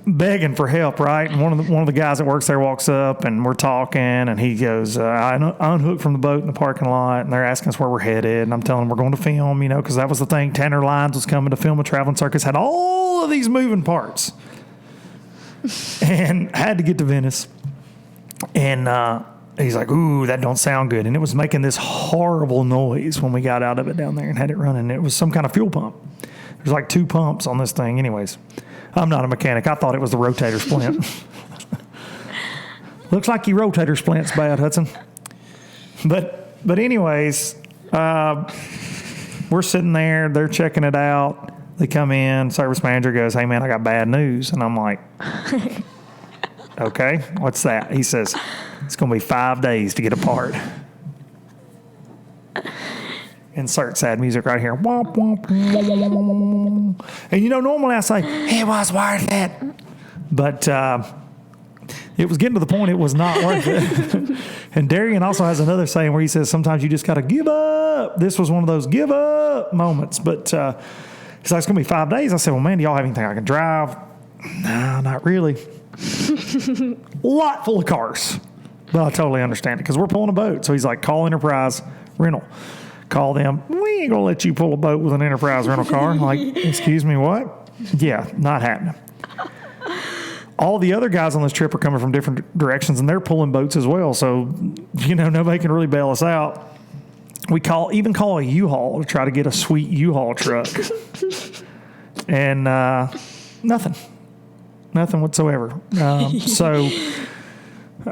begging for help, right? And one of the guys that works there walks up, and we're talking, and he goes, I unhooked from the boat in the parking lot, and they're asking us where we're headed, and I'm telling them we're going to film, because that was the thing. Tanner Lyons was coming to film a traveling circus, had all of these moving parts, and had to get to Venice. And he's like, ooh, that don't sound good. And it was making this horrible noise when we got out of it down there and had it running. It was some kind of fuel pump. There's like 2 pumps on this thing. Anyways, I'm not a mechanic. I thought it was the rotator splint. Looks like your rotator splint's bad, Hudson. But anyways, we're sitting there. They're checking it out. They come in. Service manager goes, hey, man, I got bad news. And I'm like, okay, what's that? He says, it's going to be 5 days to get a part. Insert sad music right here. Womp, womp, womp, womp, womp, womp. And normally I say, it was worth it. But it was getting to the point it was not worth it. And Darian also has another saying where he says, sometimes you just got to give up. This was one of those give up moments. But he's like, it's going to be 5 days. I said, well, man, do y'all have anything I can drive? No, not really. Lot full of cars. But I totally understand it because we're pulling a boat. So he's like, call Enterprise Rental. Call them. We ain't going to let you pull a boat with an Enterprise rental car. Like, excuse me, what? Yeah, not happening. All the other guys on this trip are coming from different directions, and they're pulling boats as well. So, nobody can really bail us out. We even call a U-Haul to try to get a sweet U-Haul truck. And nothing whatsoever. So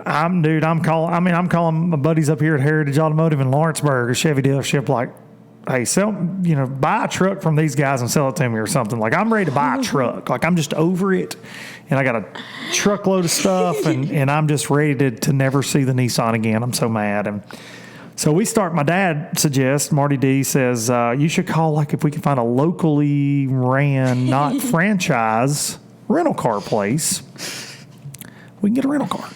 I'm calling my buddies up here at Heritage Automotive in Lawrenceburg, a Chevy dealership, like, hey, buy a truck from these guys and sell it to me or something. Like, I'm ready to buy a truck. Like, I'm just over it, and I got a truckload of stuff, and I'm just ready to never see the Nissan again. I'm so mad. And so my dad suggests, Marty D says, you should call, like, if we can find a locally ran, not franchise rental car place, we can get a rental car.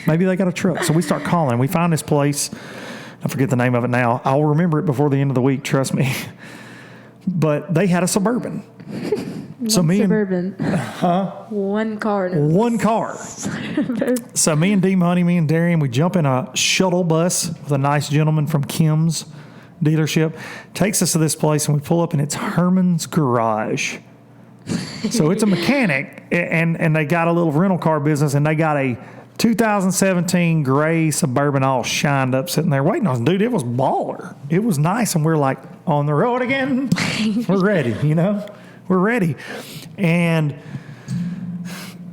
Maybe they got a truck. So we start calling. We find this place. I forget the name of it now. I'll remember it before the end of the week, trust me. But they had a Suburban. Suburban. One car. One car. So me and D Money, me and Darian, we jump in a shuttle bus with a nice gentleman from Kim's dealership. Takes us to this place, and we pull up, and it's Herman's Garage. So it's a mechanic, and they got a little rental car business, and they got a 2017 gray Suburban all shined up sitting there waiting on us. Dude, it was baller. It was nice, and we're like, on the road again. We're ready, We're ready. And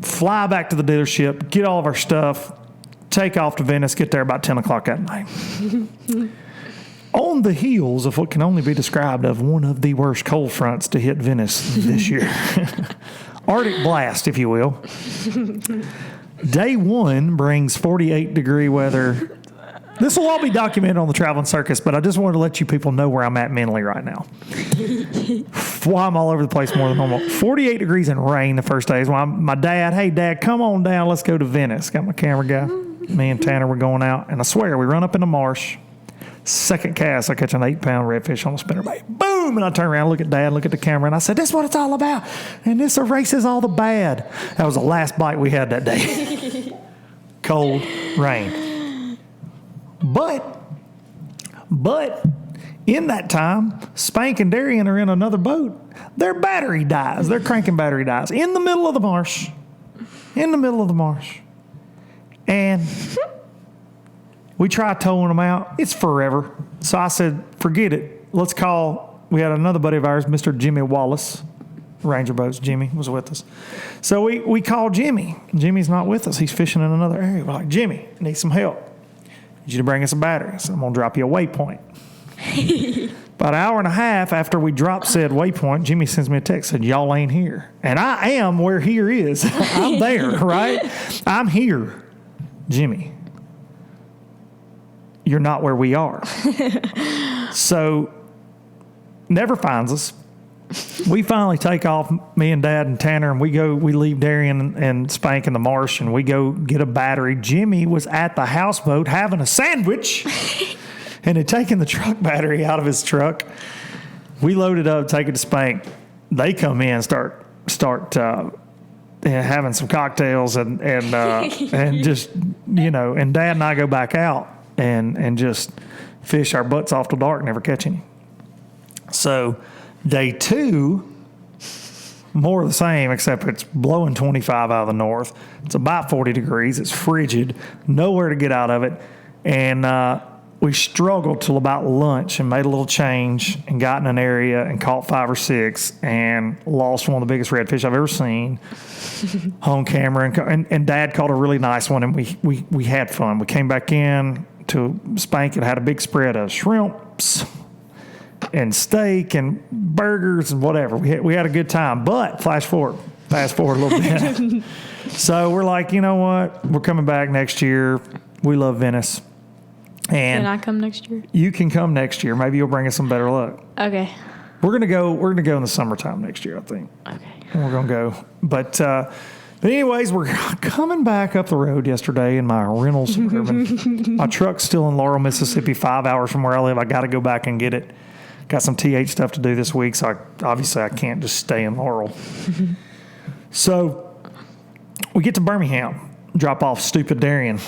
fly back to the dealership, get all of our stuff, take off to Venice, get there about 10 o'clock at night. On the heels of what can only be described as one of the worst cold fronts to hit Venice this year. Arctic blast, if you will. Day one brings 48-degree weather. This will all be documented on the Traveling Circus, but I just wanted to let you people know where I'm at mentally right now. Why I'm all over the place more than normal. 48 degrees and rain the first day is why my dad, hey, Dad, come on down. Let's go to Venice. Got my camera guy. Me and Tanner were going out, and I swear, we run up in the marsh. Second cast, I catch an 8-pound redfish on a spinnerbait. Boom! And I turn around, look at Dad, look at the camera, and I said, this is what it's all about. And this erases all the bad. That was the last bite we had that day. Cold rain. But in that time, Spank and Darian are in another boat. Their battery dies. Their cranking battery dies in the middle of the marsh. And we try towing them out. It's forever. So I said, forget it. Let's call. We had another buddy of ours, Mr. Jimmy Wallace, Ranger Boats. Jimmy was with us. So we called Jimmy. Jimmy's not with us. He's fishing in another area. We're like, Jimmy, I need some help. I need you to bring us a battery. So I'm going to drop you a waypoint. About an hour and a half after we dropped said waypoint, Jimmy sends me a text, said, y'all ain't here. And I am where here is. I'm there, right? I'm here. Jimmy, you're not where we are. So never finds us. We finally take off, me and Dad and Tanner, and we leave Darian and Spank in the marsh, and we go get a battery. Jimmy was at the houseboat having a sandwich and had taken the truck battery out of his truck. We load it up, take it to Spank. They come in, start having some cocktails and just, and Dad and I go back out and just fish our butts off till dark, never catch any. So day two, more of the same, except it's blowing 25 out of the north. It's about 40 degrees. It's frigid. Nowhere to get out of it. And we struggled till about lunch and made a little change and got in an area and caught 5 or 6 and lost one of the biggest redfish I've ever seen on camera. And Dad caught a really nice one, and we had fun. We came back in to Spank and had a big spread of shrimps and steak and burgers and whatever. We had a good time. But fast forward a little bit. So we're like, you know what? We're coming back next year. We love Venice. And can I come next year? You can come next year. Maybe you'll bring us some better luck. Okay. We're gonna go in the summertime next year, I think. Okay. And we're gonna go. But anyways, we're coming back up the road yesterday in my rental Suburban. My truck's still in Laurel, Mississippi, 5 hours from where I live. I got to go back and get it. Got some TH stuff to do this week, so I can't just stay in Laurel. So we get to Birmingham. drop off stupid Darien.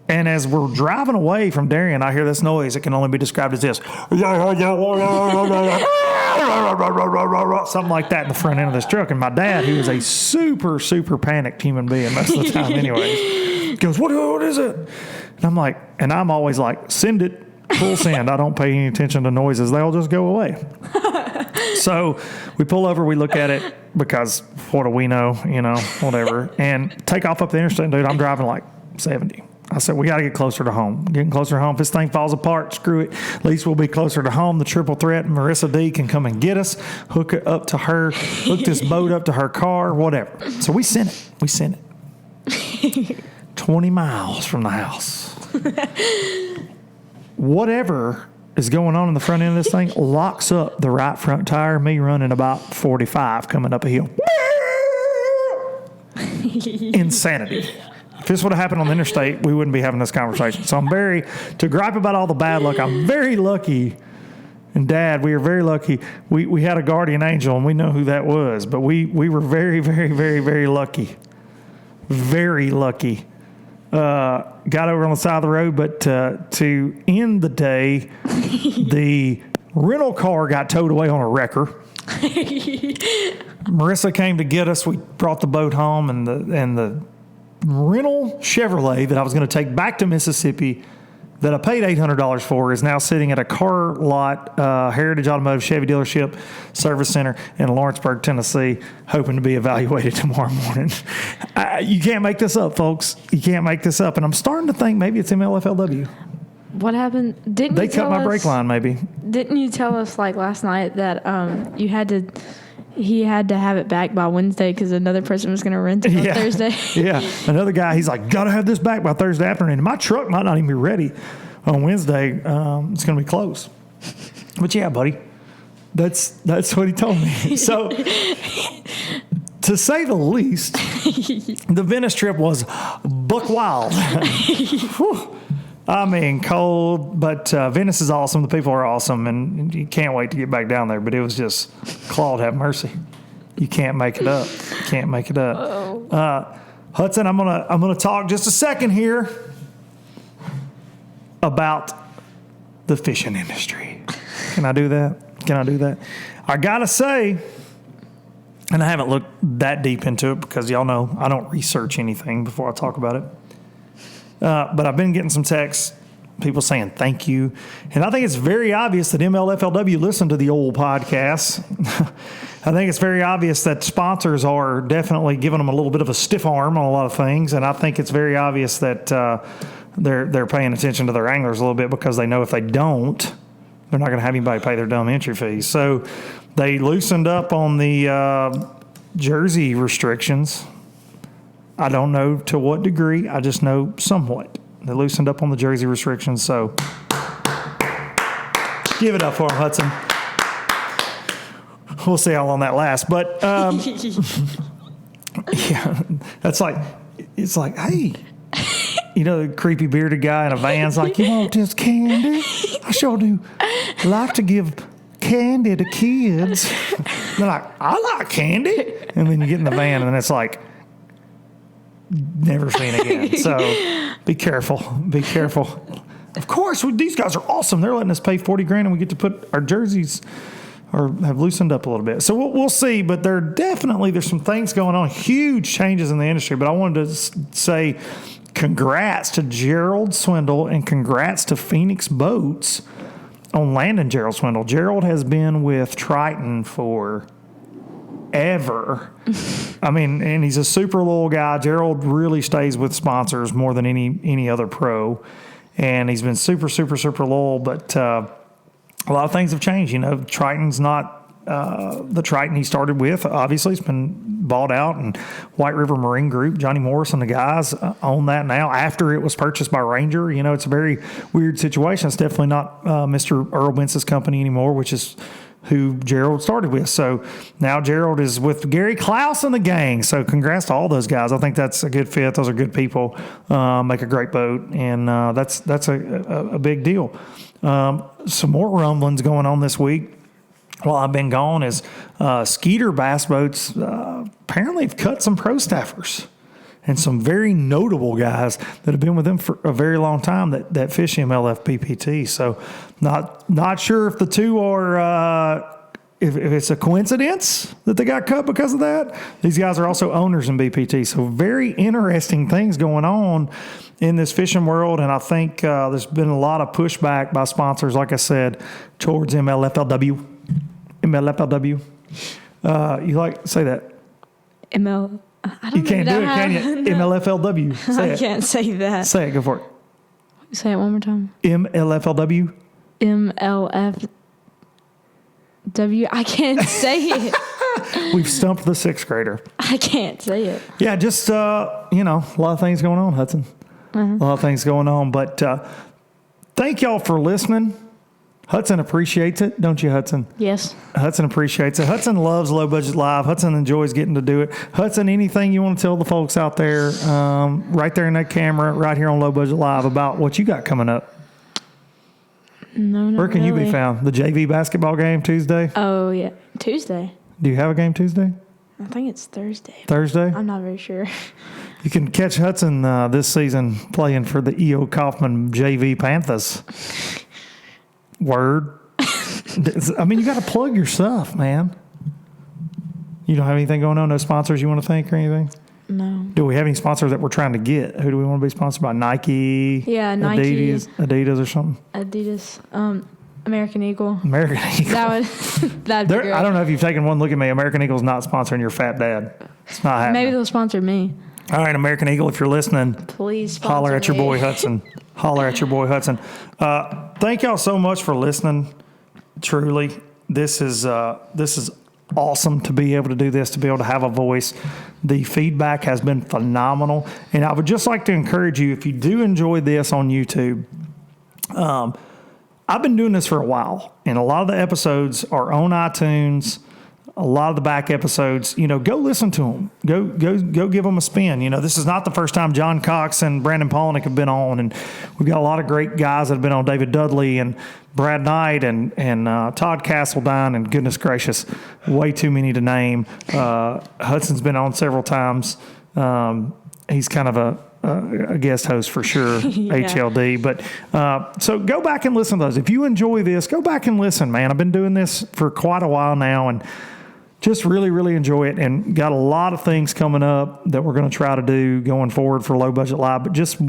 And as we're driving away from Darien, I hear this noise. It can only be described as this. Something like that in the front end of this truck. And my dad, who is a super, super panicked human being most of the time anyways, goes, what is it? And I'm like, and I'm always like, send it, full send. I don't pay any attention to noises. They'll just go away. So we pull over, we look at it because what do we know, whatever, and take off up the interstate. Dude, I'm driving like 70. I said, we got to get closer to home. Getting closer to home. If this thing falls apart, screw it. At least we'll be closer to home. The triple threat, Marissa D can come and get us, hook it up to her, hook this boat up to her car, whatever. So we sent it. 20 miles from the house. Whatever is going on in the front end of this thing locks up the right front tire, me running about 45 coming up a hill. Insanity. If this would have happened on the interstate, we wouldn't be having this conversation. So to gripe about all the bad luck, I'm very lucky. And Dad, we are very lucky. We had a guardian angel, and we know who that was. But we were very, very, very, very lucky. Very lucky. Got over on the side of the road, but to end the day, the rental car got towed away on a wrecker. Marissa came to get us. We brought the boat home, and the rental Chevrolet that I was going to take back to Mississippi that I paid $800 for is now sitting at a car lot, Heritage Automotive Chevy dealership service center in Lawrenceburg, Tennessee, hoping to be evaluated tomorrow morning. You can't make this up, folks. You can't make this up. And I'm starting to think maybe it's MLFLW. What happened? They cut my brake line, maybe. Didn't you tell us like last night that he had to have it back by Wednesday because another person was going to rent it on Thursday? Yeah. Another guy, he's like, got to have this back by Thursday afternoon. My truck might not even be ready on Wednesday. It's going to be closed. But yeah, buddy, that's what he told me. So to say the least, the Venice trip was buck wild. I mean, cold, but Venice is awesome. The people are awesome, and you can't wait to get back down there. But it was just, Claude, have mercy. You can't make it up. You can't make it up. Hudson, I'm gonna talk just a second here about the fishing industry. Can I do that? I gotta say, and I haven't looked that deep into it because y'all know I don't research anything before I talk about it. But I've been getting some texts, people saying thank you. And I think it's very obvious that MLFLW listened to the old podcasts. I think it's very obvious that sponsors are definitely giving them a little bit of a stiff arm on a lot of things. And I think it's very obvious that they're paying attention to their anglers a little bit because they know if they don't, they're not going to have anybody pay their dumb entry fees. So they loosened up on the jersey restrictions. I don't know to what degree. I just know somewhat. They loosened up on the jersey restrictions, so give it up for them, Hudson. We'll see how long that lasts. But, yeah, it's like, hey, the creepy bearded guy in a van's like, you want this candy? I sure do like to give candy to kids. They're like, I like candy. And then you get in the van, and then it's like, never seen again. So be careful. Be careful. Of course, these guys are awesome. They're letting us pay $40,000 and we get to put our jerseys or have loosened up a little bit. So we'll see, but there's some things going on, huge changes in the industry. But I wanted to say congrats to Gerald Swindle and congrats to Phoenix Boats on landing Gerald Swindle. Gerald has been with Triton for ever. I mean, and he's a super loyal guy. Gerald really stays with sponsors more than any other pro, and he's been super, super, super loyal. But a lot of things have changed. Triton's not the Triton he started with. Obviously, it's been bought out, and White River Marine Group, Johnny Morris and the guys own that now after it was purchased by Ranger. It's a very weird situation. It's definitely not Mr. Earl Bence's company anymore, which is who Gerald started with. So now Gerald is with Gary Klaus and the gang. So congrats to all those guys. I think that's a good fit. Those are good people, make a great boat. And that's a big deal. Some more rumblings going on this week while I've been gone is Skeeter Bass Boats apparently have cut some pro staffers. and some very notable guys that have been with them for a very long time that fish MLFPPT. So not sure if the two are if it's a coincidence that they got cut because of that. These guys are also owners in BPT. So very interesting things going on in this fishing world. And I think there's been a lot of pushback by sponsors, like I said, towards MLFLW. MLFLW. You like say that? I don't You can't do it, can you? No. MLFLW. Say I it. can't say that. Say it. Go for it. Say it one more time. MLFLW. MLFW. I can't say it. We've stumped the sixth grader. I can't say it. Yeah, just, a lot of things going on, Hudson. A lot of things going on. But thank y'all for listening. Hudson appreciates it, don't you, Hudson? Yes. Hudson appreciates it. Hudson loves Low Budget Live. Hudson enjoys getting to do it. Hudson, anything you want to tell the folks out there, right there in that camera, right here on Low Budget Live, about what you got coming up? No, not Where can you really. be found? The JV basketball game Tuesday? Oh, yeah. Tuesday. Do you have a game Tuesday? I think it's Thursday. Thursday? I'm not very sure. You can catch Hudson this season playing for the E.O. Kaufman JV Panthers. Word. I mean, you got to plug your stuff, man. You don't have anything going on? No sponsors you want to thank or anything? No. Do we have any sponsors that we're trying to get? Who do we want to be sponsored by? Nike? Yeah, Nike. Adidas or something? Adidas. American Eagle. American Eagle. That'd be great. I don't know if you've taken one look at me. American Eagle's not sponsoring your fat dad. It's not happening. Maybe they'll sponsor me. All right, American Eagle, if you're listening, Please sponsor holler at your me. boy Hudson. Holler at your boy Hudson. Thank y'all so much for listening. Truly, this is awesome to be able to do this, to be able to have a voice. The feedback has been phenomenal, and I would just like to encourage you, if you do enjoy this on YouTube, I've been doing this for a while, and a lot of the episodes are on iTunes. A lot of the back episodes, go listen to them. Go give them a spin. This is not the first time John Cox and Brandon Palaniuk have been on, and we've got a lot of great guys that have been on. David Dudley and Brad Knight and Todd Castledine, and goodness gracious, way too many to name. Hudson's been on several times. He's kind of a guest host for sure, HLD. But so go back and listen to those. If you enjoy this, go back and listen, man. I've been doing this for quite a while now, and just really, really enjoy it, and got a lot of things coming up that we're going to try to do going forward for Low Budget Live. But just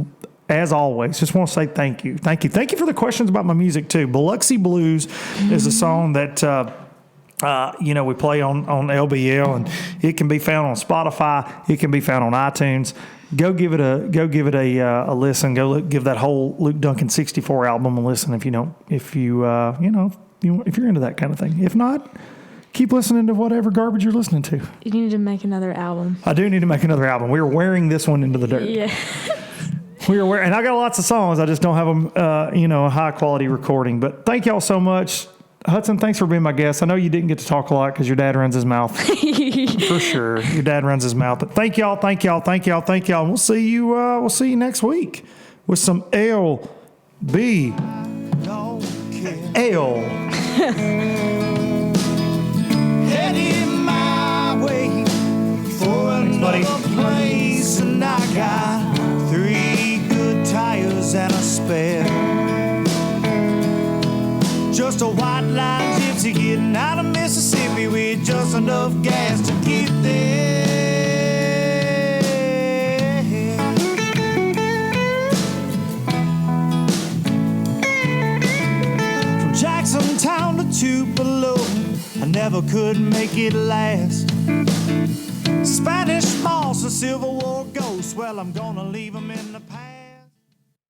as always, just want to say thank you. Thank you for the questions about my music too. Biloxi Blues is a song that we play on LBL, and it can be found on Spotify. It can be found on iTunes. Go give it a listen. Give that whole Luke Duncan 64 album a listen if you're into that kind of thing. If not, keep listening to whatever garbage you're listening to. You need to make another album. I do need to make another album. We are wearing this one into the dirt. Yeah. And I got lots of songs. I just don't have them, a high quality recording. But thank y'all so much. Hudson, thanks for being my guest. I know you didn't get to talk a lot because your dad runs his mouth. For sure. Your dad runs his mouth. But thank y'all. And we'll see you next week with some Ale. Heading my way for another place, and I got 3 good tires and a spare. Just a white line gypsy getting out of Mississippi with just enough gas to get there. From Jackson Town to Tupelo, I never could make it last. Spanish moss, a Civil War ghost, well, I'm gonna leave them in the past.